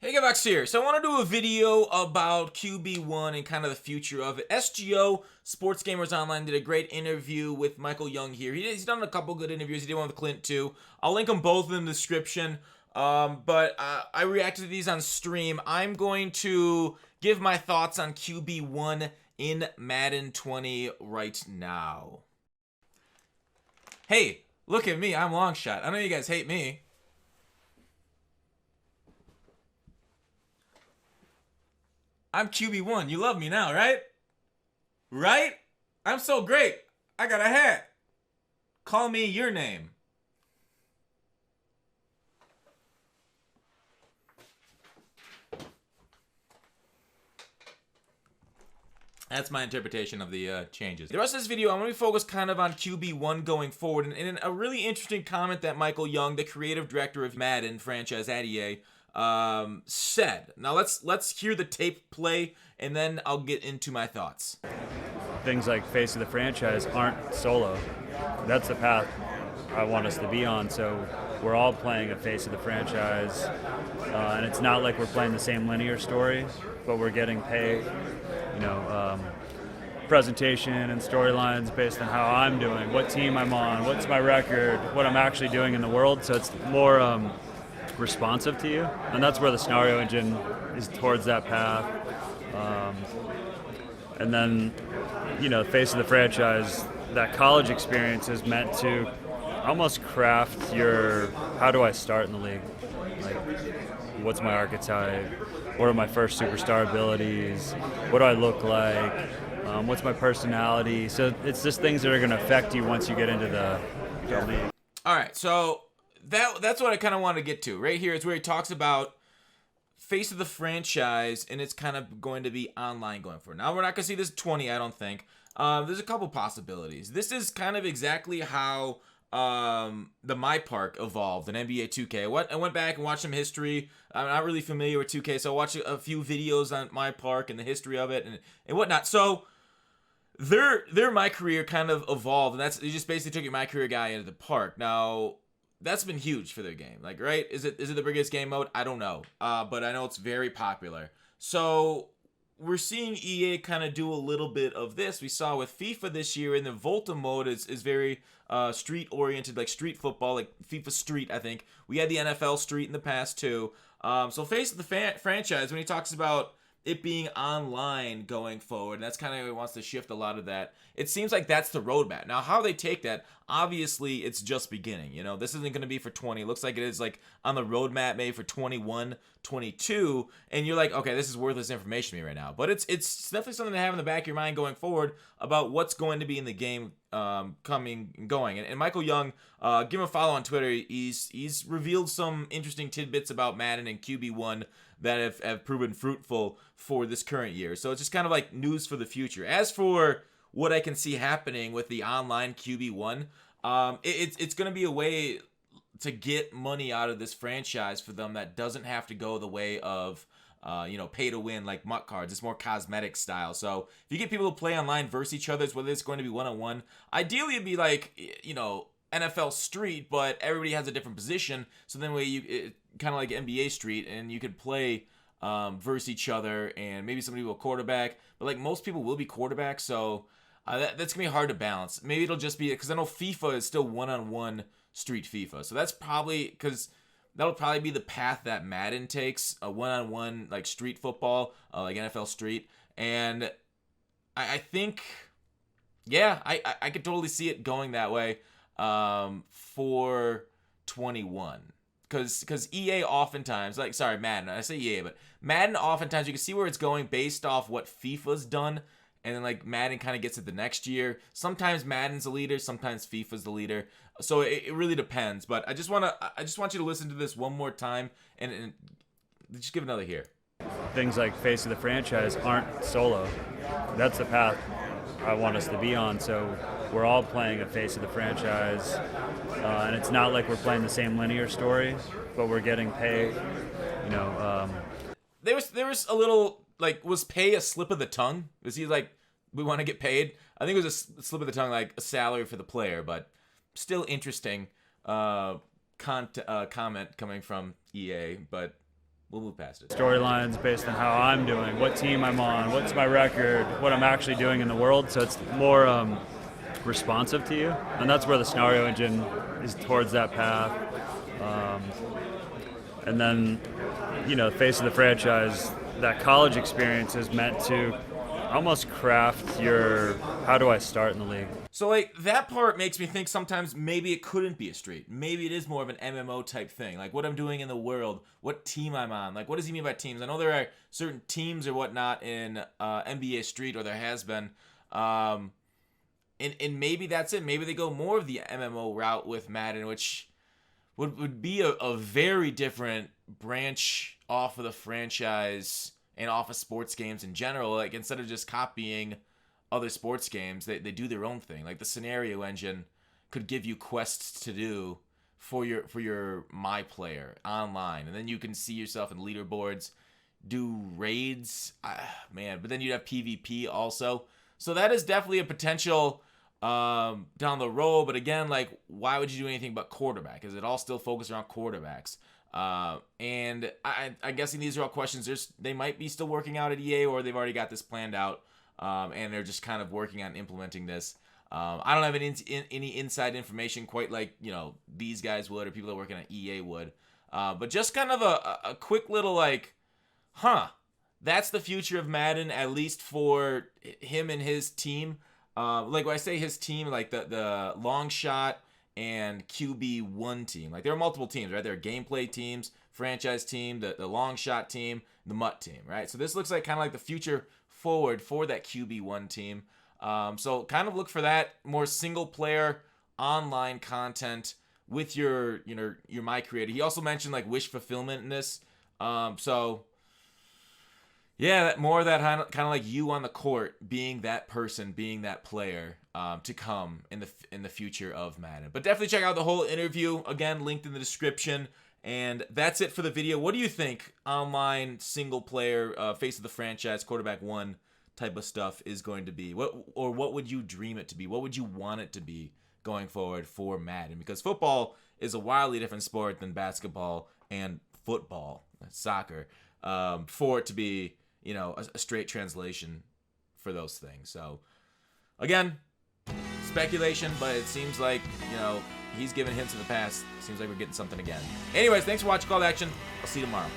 Hey, Gavax here. So I want to do a video about QB1 and kind of the future of it. SGO, Sports Gamers Online, did a great interview with Michael Young here. He's done a couple good interviews. He did one with Clint too. I'll link them both in the description. But I reacted to these on stream. I'm going to give my thoughts on QB1 in Madden 20 right now. Hey, look at me. I'm Longshot. I know you guys hate me. I'm QB1. You love me now, right? Right? I'm so great. I got a hat. Call me your name. That's my interpretation of the changes. The rest of this video, I'm going to be focused kind of on QB1 going forward. And a really interesting comment that Michael Young, the creative director of Madden franchise at EA, said. Now let's hear the tape play, and then I'll get into my thoughts. Things like face of the franchise aren't solo. That's the path I want us to be on. So we're all playing a face of the franchise, and it's not like we're playing the same linear story, but we're getting paid, presentation and storylines based on how I'm doing, what team I'm on, what's my record, what I'm actually doing in the world. So it's more responsive to you, and that's where the scenario engine is towards that path. And then, face of the franchise, that college experience is meant to almost craft your, how do I start in the league? Like, what's my archetype? What are my first superstar abilities? What do I look like? What's my personality? So it's just things that are going to affect you once you get into the league. All right, so that's what I kind of want to get to. Right here is where he talks about face of the franchise, and it's kind of going to be online going forward. Now, we're not going to see this 20, I don't think. There's a couple possibilities. This is kind of exactly how the My Park evolved in NBA 2K. I went back and watched some history. I'm not really familiar with 2K, so I watched a few videos on My Park and the history of it and whatnot. So their My Career kind of evolved, and they just basically took your My Career guy into the park. Now, that's been huge for their game. Like, right? Is it the biggest game mode? I don't know. But I know it's very popular. So we're seeing EA kind of do a little bit of this. We saw with FIFA this year, in the Volta mode is very street oriented, like street football, like FIFA Street, I think. We had the NFL Street in the past too. So face of the franchise, when he talks about it being online going forward, and that's kind of how he wants to shift a lot of that. It seems like that's the roadmap. Now, how they take that, obviously, it's just beginning. This isn't going to be for 20. It looks like it is like on the roadmap maybe for 21, 22, and you're like, okay, this is worthless information to me right now. But it's definitely something to have in the back of your mind going forward about what's going to be in the game coming and going. And Michael Young, give him a follow on Twitter. He's revealed some interesting tidbits about Madden and QB1 that have proven fruitful for this current year. So it's just kind of like news for the future. As for what I can see happening with the online QB1, it's going to be a way to get money out of this franchise for them that doesn't have to go the way of pay to win like MUT cards. It's more cosmetic style. So if you get people to play online versus each other, whether it's going to be one-on-one, ideally it'd be like, NFL Street, but everybody has a different position. So then kind of like NBA Street, and you could play versus each other, and maybe somebody will quarterback. But like most people will be quarterback, so that's gonna be hard to balance. Maybe it'll just be because I know FIFA is still one-on-one Street FIFA, so that's probably because that'll probably be the path that Madden takes, a one-on-one like street football, like NFL Street, and I think, yeah, I could totally see it going that way for 21. Because EA oftentimes, Madden, I say EA, but Madden oftentimes, you can see where it's going based off what FIFA's done, and then like Madden kind of gets it the next year. Sometimes Madden's the leader, sometimes FIFA's the leader. So it really depends. But I just want you to listen to this one more time and just give another hear. Things like face of the franchise aren't solo. That's the path I want us to be on. So we're all playing a face of the franchise, and it's not like we're playing the same linear story, but we're getting paid. There was a little like, was pay a slip of the tongue? Was he like, we want to get paid? I think it was a slip of the tongue, like a salary for the player, but still interesting comment coming from EA. But we'll move past it. Storylines based on how I'm doing, what team I'm on, what's my record, what I'm actually doing in the world. So it's more responsive to you, and that's where the scenario engine is towards that path. And then, face of the franchise, that college experience is meant to almost craft your how do I start in the league. So like that part makes me think sometimes maybe it couldn't be a street. Maybe it is more of an MMO type thing. Like what I'm doing in the world, what team I'm on. Like what does he mean by teams? I know there are certain teams or whatnot in NBA Street, or there has been. And maybe that's it. Maybe they go more of the MMO route with Madden, which would be a very different branch off of the franchise and off of sports games in general. Like instead of just copying other sports games, they do their own thing. Like the scenario engine could give you quests to do for your my player online, and then you can see yourself in leaderboards, do raids, man. But then you'd have PvP also. So that is definitely a potential down the road. But again, like why would you do anything but quarterback? Is it all still focused around quarterbacks? And I'm guessing these are all questions they might be still working out at EA, or they've already got this planned out, and they're just kind of working on implementing this. I don't have any inside information quite like these guys would, or people that are working at EA would, but just kind of a quick little like, that's the future of Madden, at least for him and his team. Like when I say his team, like the long shot and QB1 team. Like there are multiple teams, right? There are gameplay teams, franchise team, the long shot team, the MUT team, right? So this looks like kind of like the future forward for that QB1 team. So kind of look for that more single player online content with your My Creator. He also mentioned like wish fulfillment in this. So yeah, more of that kind of like you on the court, being that person, being that player to come in the future of Madden. But definitely check out the whole interview. Again, linked in the description. And that's it for the video. What do you think online single player face of the franchise quarterback one type of stuff is going to be? What would you dream it to be? What would you want it to be going forward for Madden? Because football is a wildly different sport than basketball and football, soccer, for it to be a straight translation for those things. So again, speculation, but it seems like he's given hints in the past. Seems like we're getting something again. Anyways, thanks for watching Call to Action. I'll see you tomorrow.